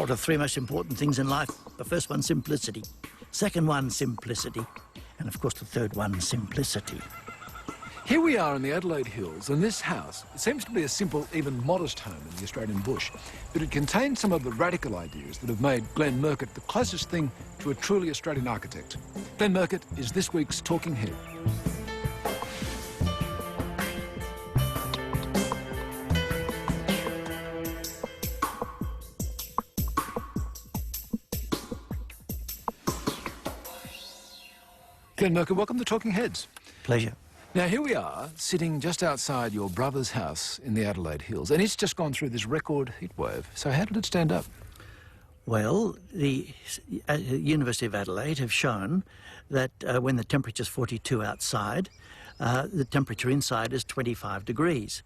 What are the three most important things in life? The first one, simplicity. Second one, simplicity. And of course the third one, simplicity. Here we are in the Adelaide Hills, and this house, it seems to be a simple, even modest home in the Australian bush, but it contains some of the radical ideas that have made Glenn Murcutt the closest thing to a truly Australian architect. Glenn Murcutt is this week's Talking Head. Glenn Murcutt, welcome to Talking Heads. Pleasure. Now, here we are, sitting just outside your brother's house in the Adelaide Hills, and it's just gone through this record heatwave. So how did it stand up? Well, the University of Adelaide have shown that when the temperature's 42 outside, the temperature inside is 25 degrees.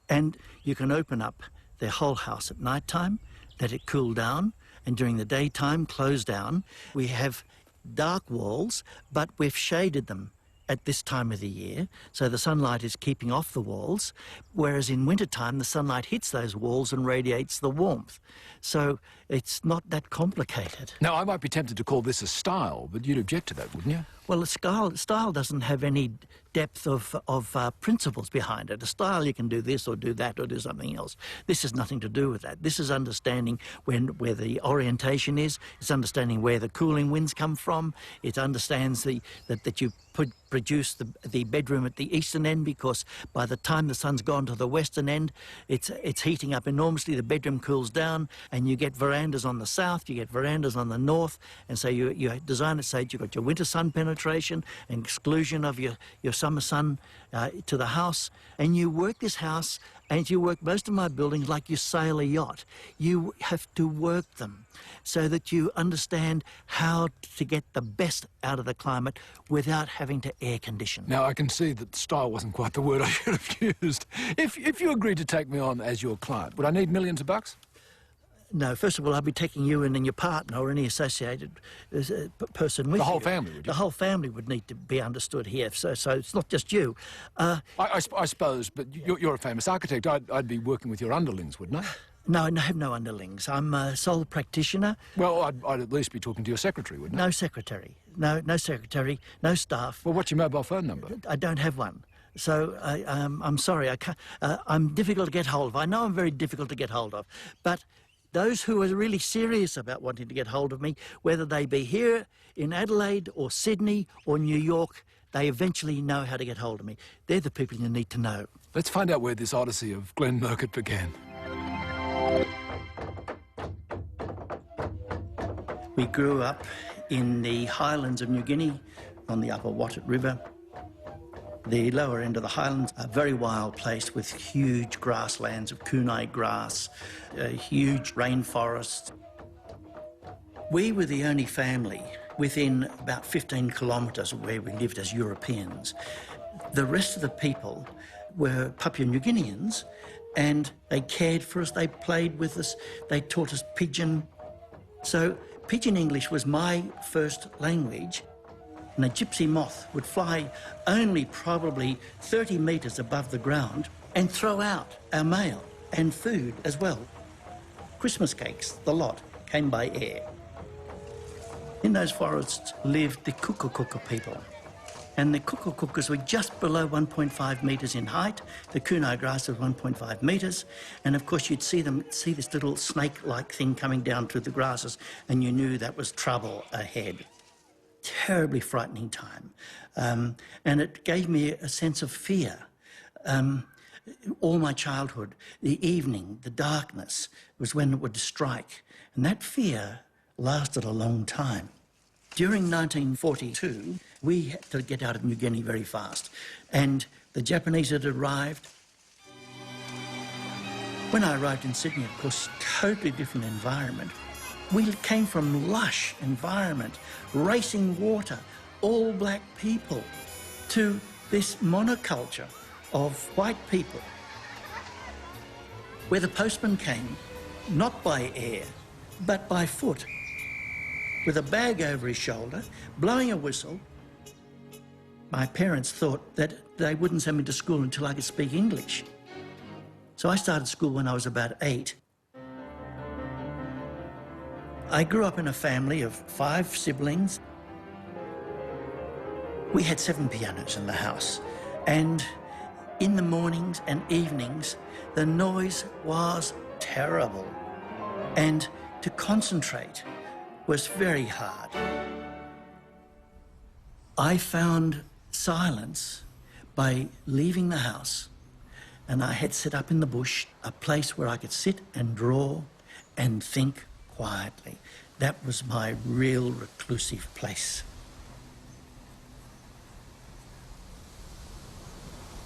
And you can open up the whole house at night time, let it cool down, and during the daytime, close down. We have dark walls, but we've shaded them at this time of the year, so the sunlight is keeping off the walls, whereas in wintertime the sunlight hits those walls and radiates the warmth. So it's not that complicated. Now, I might be tempted to call this a style, but you'd object to that, wouldn't you? Well, a style doesn't have any depth of principles behind it. A style, you can do this or do that or do something else. This has nothing to do with that. This is understanding where the orientation is. It's understanding where the cooling winds come from. It understands that you produce the bedroom at the eastern end, because by the time the sun's gone to the western end, it's heating up enormously. The bedroom cools down, and you get verandas on the south, you get verandas on the north, and so you design it so you've got your winter sun penetration and exclusion of your summer sun to the house. And you work this house, and you work most of my buildings like you sail a yacht. You have to work them so that you understand how to get the best out of the climate without having to air condition. Now, I can see that style wasn't quite the word I should have used. If you agreed to take me on as your client, would I need millions of bucks? No, first of all, I'll be taking you in and your partner or any associated person with you. The whole family, would you? The whole family would need to be understood here, so it's not just you. I suppose, but you're a famous architect. I'd be working with your underlings, wouldn't I? No, I have no underlings. I'm a sole practitioner. Well, I'd at least be talking to your secretary, wouldn't I? No secretary. No secretary, no staff. Well, what's your mobile phone number? I don't have one. So I'm sorry, I can't, I'm difficult to get hold of. I know I'm very difficult to get hold of, but those who are really serious about wanting to get hold of me, whether they be here in Adelaide or Sydney or New York, they eventually know how to get hold of me. They're the people you need to know. Let's find out where this odyssey of Glenn Murcutt began. We grew up in the highlands of New Guinea on the upper Wattet River. The lower end of the highlands, a very wild place with huge grasslands of kunai grass, a huge rainforest. We were the only family within about 15 kilometres of where we lived as Europeans. The rest of the people were Papua New Guineans, and they cared for us, they played with us, they taught us pidgin. So pidgin English was my first language. And a gypsy moth would fly only probably 30 metres above the ground and throw out our mail and food as well. Christmas cakes, the lot, came by air. In those forests lived the Kukukuka people. And the Kukukukas were just below 1.5 metres in height. The kunai grass was 1.5 metres. And of course you'd see this little snake-like thing coming down through the grasses, and you knew that was trouble ahead. Terribly frightening time, and it gave me a sense of fear. All my childhood, the evening, the darkness was when it would strike, and that fear lasted a long time. During 1942, we had to get out of New Guinea very fast, and the Japanese had arrived. When I arrived in Sydney, of course, totally different environment. We came from lush environment, racing water, all black people, to this monoculture of white people, where the postman came, not by air, but by foot, with a bag over his shoulder, blowing a whistle. My parents thought that they wouldn't send me to school until I could speak English. So I started school when I was about 8. I grew up in a family of 5 siblings. We had 7 pianos in the house, and in the mornings and evenings, the noise was terrible, and to concentrate was very hard. I found silence by leaving the house, and I had set up in the bush a place where I could sit and draw and think quietly. That was my real reclusive place.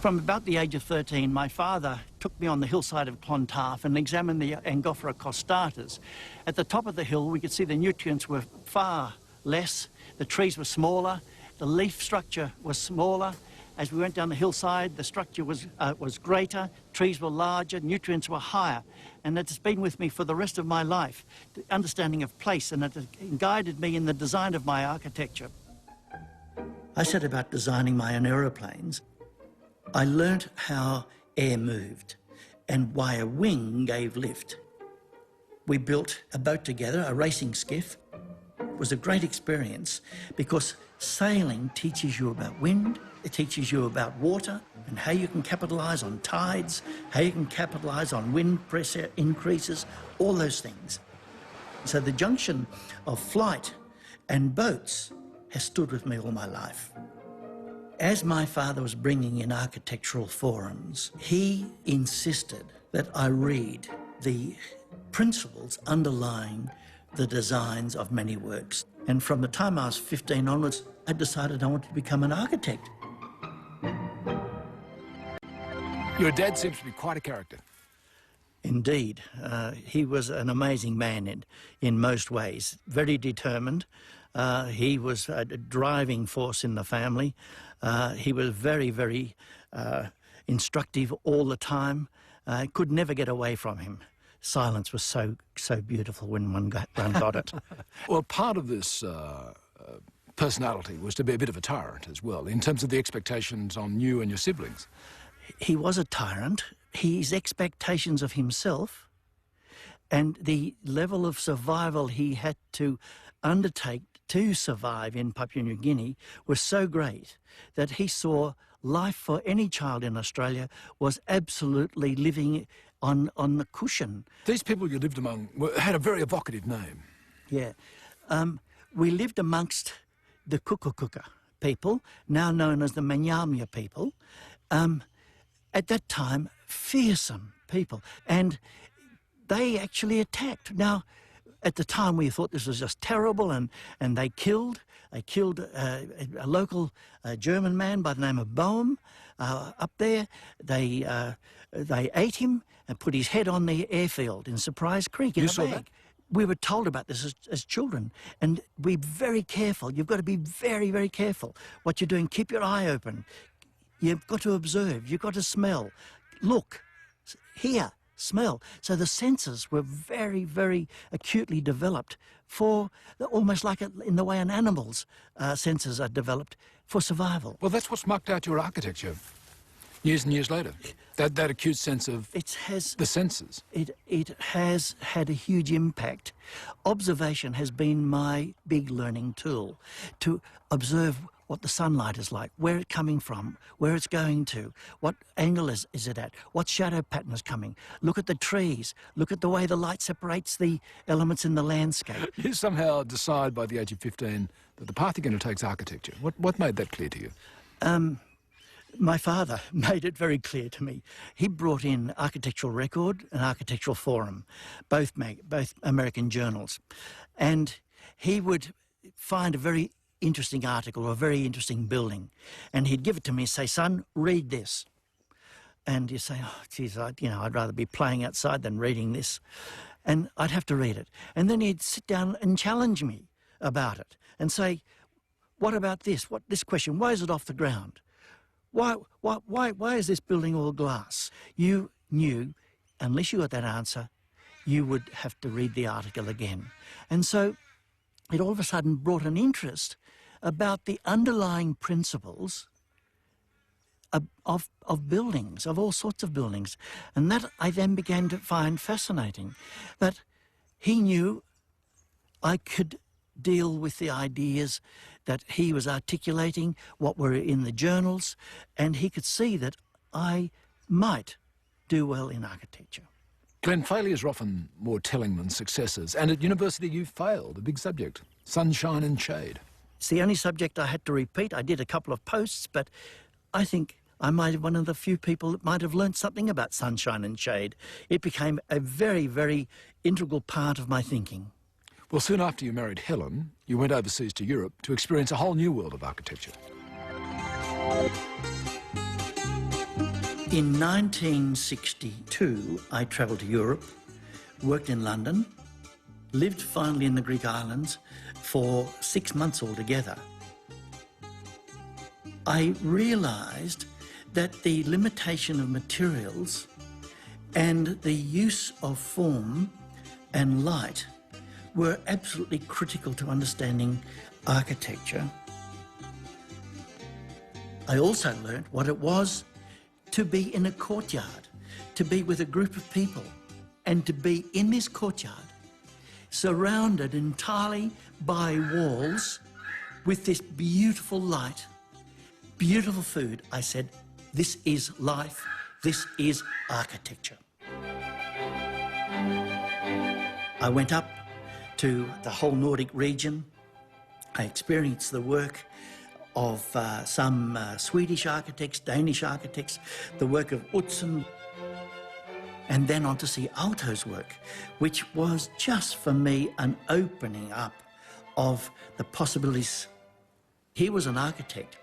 From about the age of 13, my father took me on the hillside of Clontarf and examined the Angophora costatas. At the top of the hill, we could see the nutrients were far less, the trees were smaller, the leaf structure was smaller. As we went down the hillside, the structure was greater, trees were larger, nutrients were higher. And that's been with me for the rest of my life, the understanding of place, and it guided me in the design of my architecture. I set about designing my own aeroplanes. I learnt how air moved and why a wing gave lift. We built a boat together, a racing skiff. It was a great experience because sailing teaches you about wind, it teaches you about water and how you can capitalise on tides, how you can capitalise on wind pressure increases, all those things. So the junction of flight and boats has stood with me all my life. As my father was bringing in architectural forums, he insisted that I read the principles underlying the designs of many works. And from the time I was 15 onwards, I decided I wanted to become an architect. Your dad seems to be quite a character. Indeed. He was an amazing man in most ways. Very determined. He was a driving force in the family. He was very, very instructive all the time. Could never get away from him. Silence was so beautiful when one got it. Well, part of this personality was to be a bit of a tyrant as well, in terms of the expectations on you and your siblings. He was a tyrant. His expectations of himself and the level of survival he had to undertake to survive in Papua New Guinea was so great that he saw life for any child in Australia was absolutely living on the cushion. These people you lived among had a very evocative name. Yeah. We lived amongst the Kukukuka people, now known as the Manyamya people. At that time, fearsome people. And they actually attacked. Now, at the time, we thought this was just terrible, and they killed a local German man by the name of Boehm up there. They ate him and put his head on the airfield in Surprise Creek in a bag. That? We were told about this as children, and we're very careful. You've got to be very, very careful what you're doing. Keep your eye open. You've got to observe. You've got to smell. Look, hear, smell. So the senses were very, very acutely developed for almost like in the way an animal's senses are developed for survival. Well, that's what's mucked out your architecture years and years later. That acute sense of the senses. It has had a huge impact. Observation has been my big learning tool, to observe what the sunlight is like, where it's coming from, where it's going to, what angle is it at, what shadow pattern is coming. Look at the trees, look at the way the light separates the elements in the landscape. You somehow decide by the age of 15 that the path you're going to take is architecture. What made that clear to you? My father made it very clear to me. He brought in Architectural Record and Architectural Forum, both American journals, and he would find a very interesting article or a very interesting building, and he'd give it to me and say, "Son, read this." And you say, "Oh, geez, I'd rather be playing outside than reading this." And I'd have to read it. And then he'd sit down and challenge me about it and say, "What about this? This question? Why is it off the ground? Why is this building all glass?" You knew, unless you got that answer, you would have to read the article again. And so it all of a sudden brought an interest about the underlying principles of buildings, of all sorts of buildings. And that I then began to find fascinating. But he knew I could deal with the ideas that he was articulating, what were in the journals, and he could see that I might do well in architecture. Glenn, failures are often more telling than successes, and at university you failed, a big subject, sunshine and shade. It's the only subject I had to repeat. I did a couple of posts, but I think I might have one of the few people that might have learnt something about sunshine and shade. It became a very, very integral part of my thinking. Well, soon after you married Helen, you went overseas to Europe to experience a whole new world of architecture. In 1962, I travelled to Europe, worked in London, lived finally in the Greek islands for 6 months altogether. I realised that the limitation of materials and the use of form and light were absolutely critical to understanding architecture. I also learnt what it was to be in a courtyard, to be with a group of people, and to be in this courtyard, surrounded entirely by walls with this beautiful light, beautiful food. I said, this is life, this is architecture. I went up to the whole Nordic region. I experienced the work of some Swedish architects, Danish architects, the work of Utzon, and then on to see Aalto's work, which was just for me an opening up of the possibilities. He was an architect,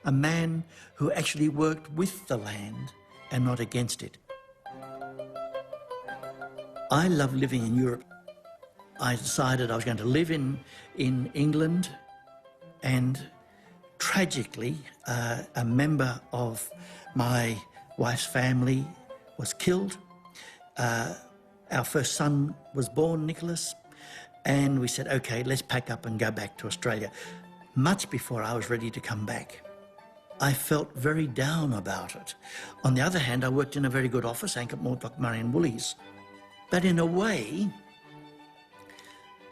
a man who actually worked with the land and not against it. I love living in Europe. I decided I was going to live in England, and tragically, a member of my wife's family was killed. Our first son was born, Nicholas, and we said, okay, let's pack up and go back to Australia. Much before I was ready to come back, I felt very down about it. On the other hand, I worked in a very good office, Ankit, Mortlock, Murray and Woolies. But in a way,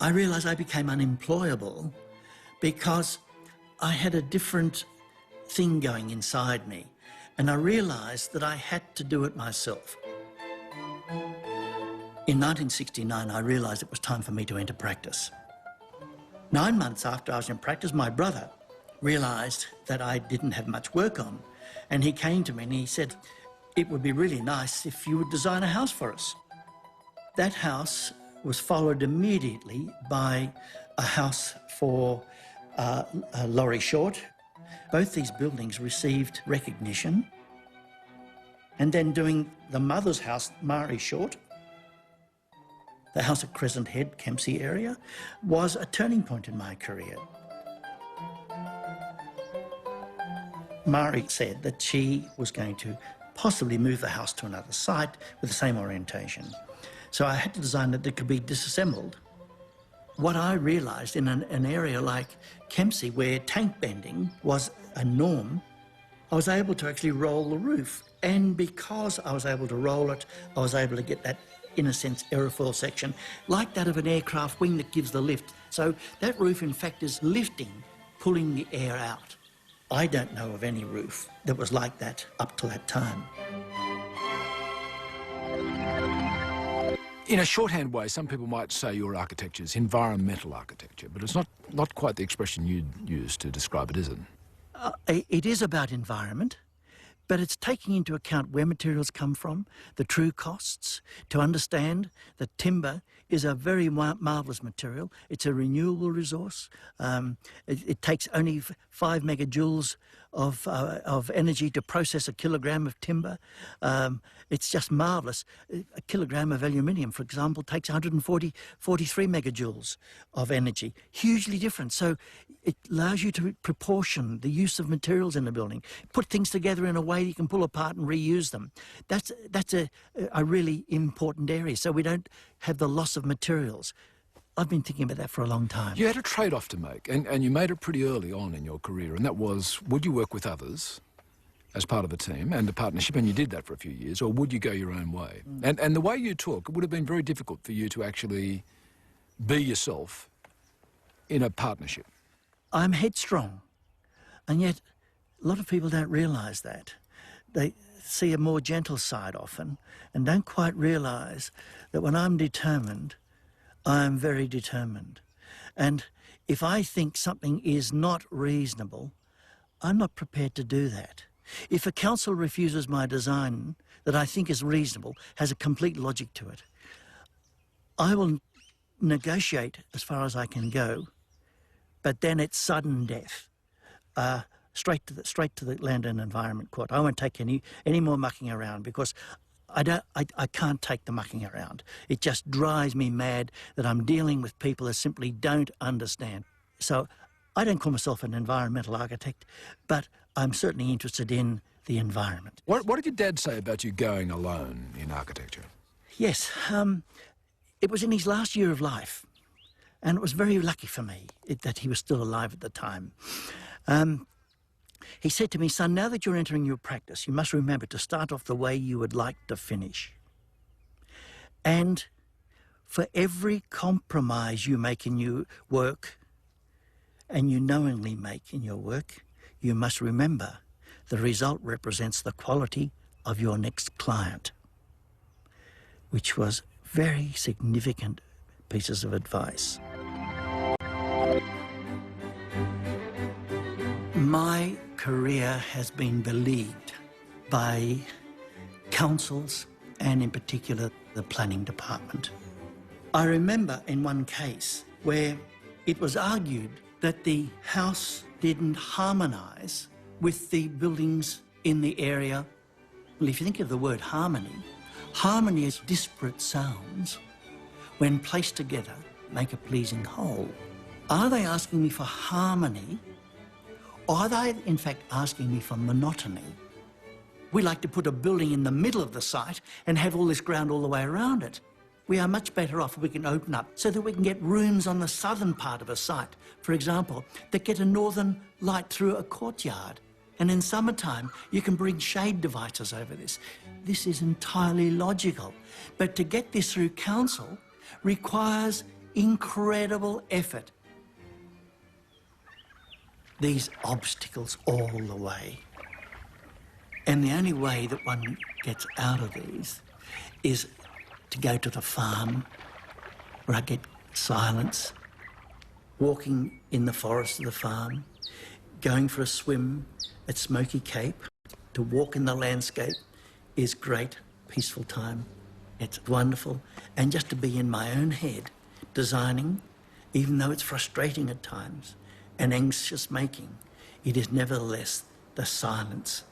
I realised I became unemployable because I had a different thing going inside me, and I realised that I had to do it myself. In 1969, I realised it was time for me to enter practice. 9 months after I was in practice, my brother realised that I didn't have much work on, and he came to me and he said, it would be really nice if you would design a house for us. That house was followed immediately by a house for Laurie Short. Both these buildings received recognition. And then doing the mother's house, Mari Short, the house at Crescent Head, Kempsey area, was a turning point in my career. Mari said that she was going to possibly move the house to another site with the same orientation. So I had to design it that could be disassembled. What I realised in an area like Kempsey, where tank bending was a norm, I was able to actually roll the roof. And because I was able to roll it, I was able to get that, in a sense, aerofoil section, like that of an aircraft wing that gives the lift. So that roof, in fact, is lifting, pulling the air out. I don't know of any roof that was like that up to that time. In a shorthand way, some people might say your architecture is environmental architecture, but it's not quite the expression you'd use to describe it, is it? It is about environment, but it's taking into account where materials come from, the true costs, to understand that timber is a very marvellous material. It's a renewable resource. It takes only 5 megajoules of energy to process a kilogram of timber. It's just marvellous. A kilogram of aluminium, for example, takes 43 megajoules of energy. Hugely different. So it allows you to proportion the use of materials in a building, put things together in a way you can pull apart and reuse them. That's a really important area, so we don't have the loss of materials. I've been thinking about that for a long time. You had a trade-off to make, and you made it pretty early on in your career, and that was, would you work with others as part of a team and a partnership, and you did that for a few years, or would you go your own way? And the way you talk, it would have been very difficult for you to actually be yourself in a partnership? I'm headstrong, and yet a lot of people don't realise that. They see a more gentle side often and don't quite realise that when I'm determined, I'm very determined. And if I think something is not reasonable, I'm not prepared to do that. If a council refuses my design that I think is reasonable, has a complete logic to it, I will negotiate as far as I can go, but then it's sudden death. Straight to the Land and Environment Court. I won't take any more mucking around, because I can't take the mucking around. It just drives me mad that I'm dealing with people that simply don't understand. So I don't call myself an environmental architect, but I'm certainly interested in the environment. What did your dad say about you going alone in architecture? Yes, it was in his last year of life, and it was very lucky for me that he was still alive at the time. He said to me, "Son, now that you're entering your practice, you must remember to start off the way you would like to finish. And for every compromise you make in your work, and you knowingly make in your work, you must remember the result represents the quality of your next client," which was very significant pieces of advice. My career has been beleaguered by councils, and in particular the planning department. I remember in one case where it was argued that the house didn't harmonise with the buildings in the area. Well, if you think of the word harmony, harmony is disparate sounds when placed together make a pleasing whole. Are they asking me for harmony, or are they in fact asking me for monotony? We like to put a building in the middle of the site and have all this ground all the way around it. We are much better off if we can open up so that we can get rooms on the southern part of a site, for example, that get a northern light through a courtyard. And in summertime, you can bring shade devices over this. This is entirely logical. But to get this through council requires incredible effort. These obstacles all the way. And the only way that one gets out of these is to go to the farm, where I get silence, walking in the forest of the farm, going for a swim at Smoky Cape. To walk in the landscape is great, peaceful time. It's wonderful. And just to be in my own head, designing, even though it's frustrating at times and anxious making, it is nevertheless the silence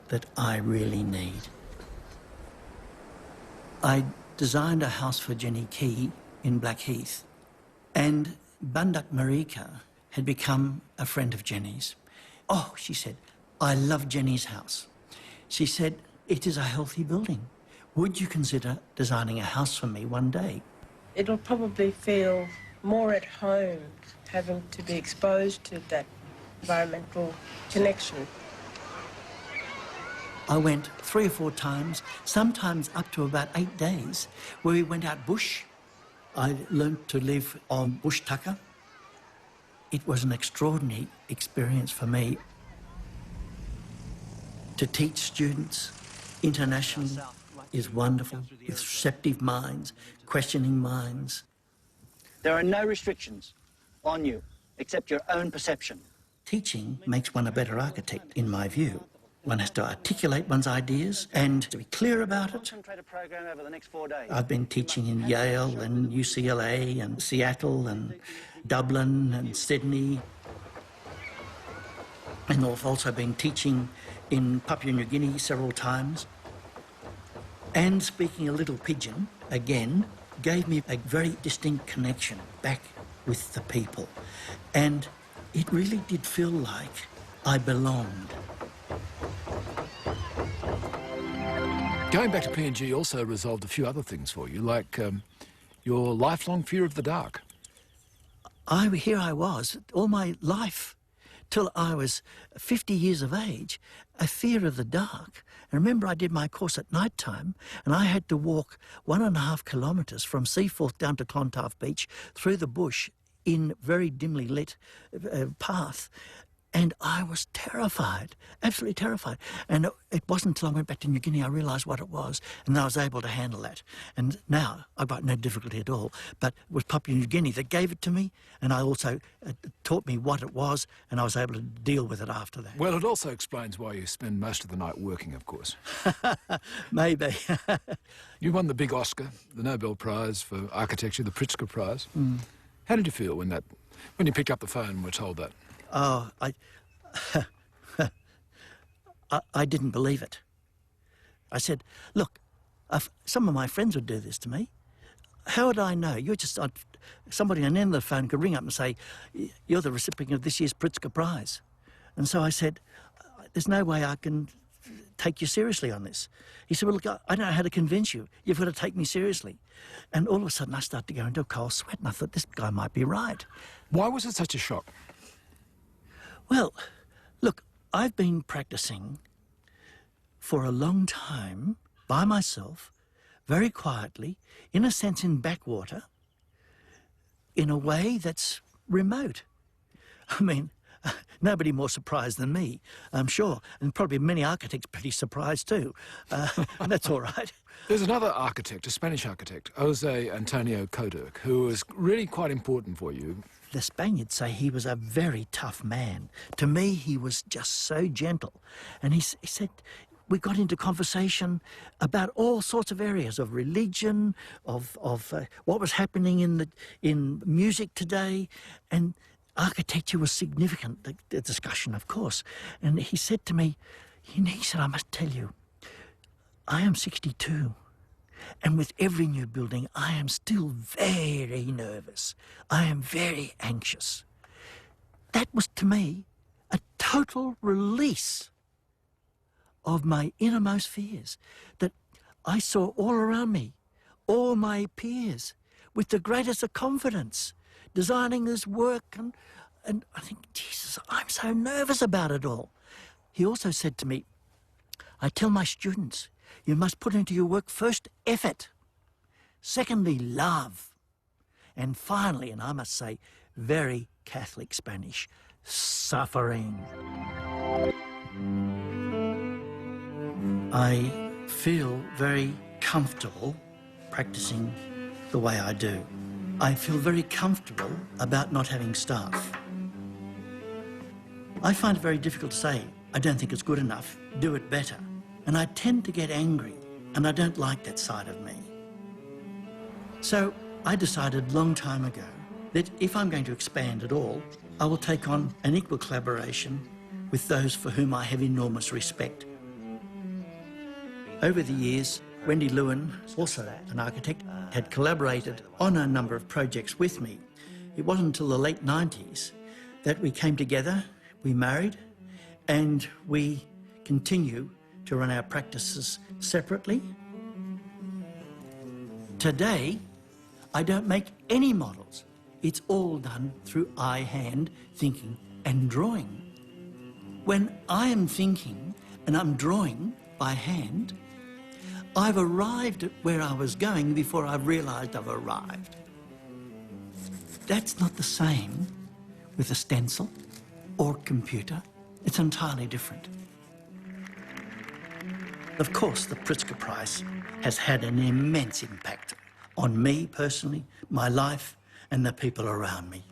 that I really need. I designed a house for Jenny Key in Blackheath, and Bundak Marika had become a friend of Jenny's. "Oh," she said, "I love Jenny's house." She said, "It is a healthy building. Would you consider designing a house for me one day?" It'll probably feel more at home having to be exposed to that environmental connection. I went 3 or 4 times, sometimes up to about 8 days, where we went out bush. I learnt to live on bush tucker. It was an extraordinary experience for me to teach students internationally is wonderful, with receptive minds, questioning minds. There are no restrictions on you except your own perception. Teaching makes one a better architect, in my view. One has to articulate one's ideas and to be clear about it. Concentrate a program over the next 4 days. I've been teaching in Yale and UCLA and Seattle and Dublin and Sydney. And I've also been teaching in Papua New Guinea several times. And speaking a little pidgin, again, gave me a very distinct connection back with the people. And it really did feel like I belonged. Going back to PNG also resolved a few other things for you, like your lifelong fear of the dark. Here I was, all my life, till I was 50 years of age, a fear of the dark. And remember, I did my course at night time, and I had to walk 1.5 kilometres from Seaforth down to Clontarf Beach through the bush in very dimly lit path. And I was terrified, absolutely terrified. And it wasn't until I went back to New Guinea I realised what it was, and I was able to handle that. And now I've got no difficulty at all. But it was Papua New Guinea that gave it to me, and I also taught me what it was, and I was able to deal with it after that. Well, it also explains why you spend most of the night working, of course. Maybe. You won the big Oscar, the Nobel Prize for Architecture, the Pritzker Prize. How did you feel when you picked up the phone and were told that? Oh, I didn't believe it. I said, look, some of my friends would do this to me. How would I know? Somebody on the end of the phone could ring up and say, you're the recipient of this year's Pritzker Prize. And so I said, there's no way I can take you seriously on this. He said, well, look, I don't know how to convince you. You've got to take me seriously. And all of a sudden I started to go into a cold sweat, and I thought, this guy might be right. Why was it such a shock? Well, look, I've been practicing for a long time by myself, very quietly, in a sense in backwater, in a way that's remote. I mean, nobody more surprised than me, I'm sure, and probably many architects pretty surprised too. That's all right. There's another architect, a Spanish architect, Jose Antonio Coderc, who was really quite important for you. The Spaniards say he was a very tough man. To me, he was just so gentle. And he said, we got into conversation about all sorts of areas of religion, of what was happening in music today, and architecture was significant, the discussion, of course. And he said to me, he said, I must tell you, I am 62. And with every new building, I am still very nervous. I am very anxious. That was, to me, a total release of my innermost fears, that I saw all around me, all my peers, with the greatest of confidence, designing this work. And I think, Jesus, I'm so nervous about it all. He also said to me, I tell my students, you must put into your work first effort, secondly love, and finally, and I must say very Catholic Spanish, suffering. I feel very comfortable practicing the way I do. I feel very comfortable about not having staff. I find it very difficult to say, I don't think it's good enough, do it better. And I tend to get angry, and I don't like that side of me. So I decided a long time ago that if I'm going to expand at all, I will take on an equal collaboration with those for whom I have enormous respect. Over the years, Wendy Lewin, also an architect, had collaborated on a number of projects with me. It wasn't until the late 90s that we came together, we married, and we continue to run our practices separately. Today, I don't make any models. It's all done through eye-hand thinking and drawing. When I am thinking and I'm drawing by hand, I've arrived at where I was going before I've realised I've arrived. That's not the same with a stencil or computer. It's entirely different. Of course, the Pritzker Prize has had an immense impact on me personally, my life, and the people around me.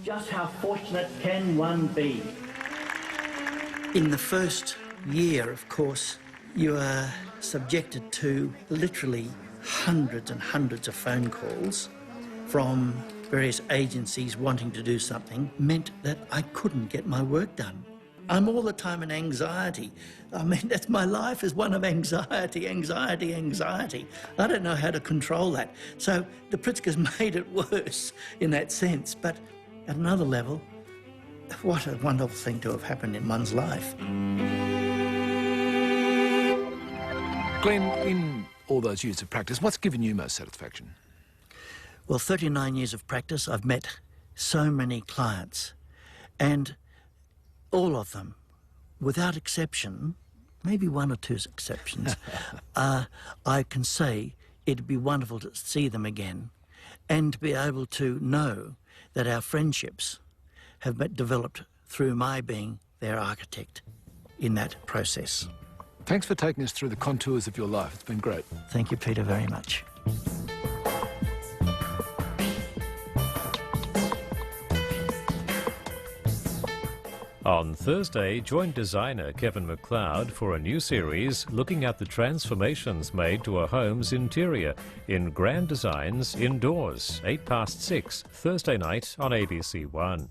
Just how fortunate can one be? In the first year, of course, you are subjected to literally hundreds and hundreds of phone calls from various agencies wanting to do something, meant that I couldn't get my work done. I'm all the time in anxiety. I mean, that's my life is one of anxiety, anxiety, anxiety. I don't know how to control that. So the Pritzkers made it worse in that sense. But at another level, what a wonderful thing to have happened in one's life. Glenn, in all those years of practice, what's given you most satisfaction? Well, 39 years of practice, I've met so many clients, and all of them, without exception, maybe one or two exceptions, I can say it'd be wonderful to see them again and to be able to know that our friendships have been developed through my being their architect in that process. Thanks for taking us through the contours of your life. It's been great. Thank you, Peter, very much. On Thursday, join designer Kevin McLeod for a new series looking at the transformations made to a home's interior in Grand Designs Indoors, 6:08, Thursday night on ABC One.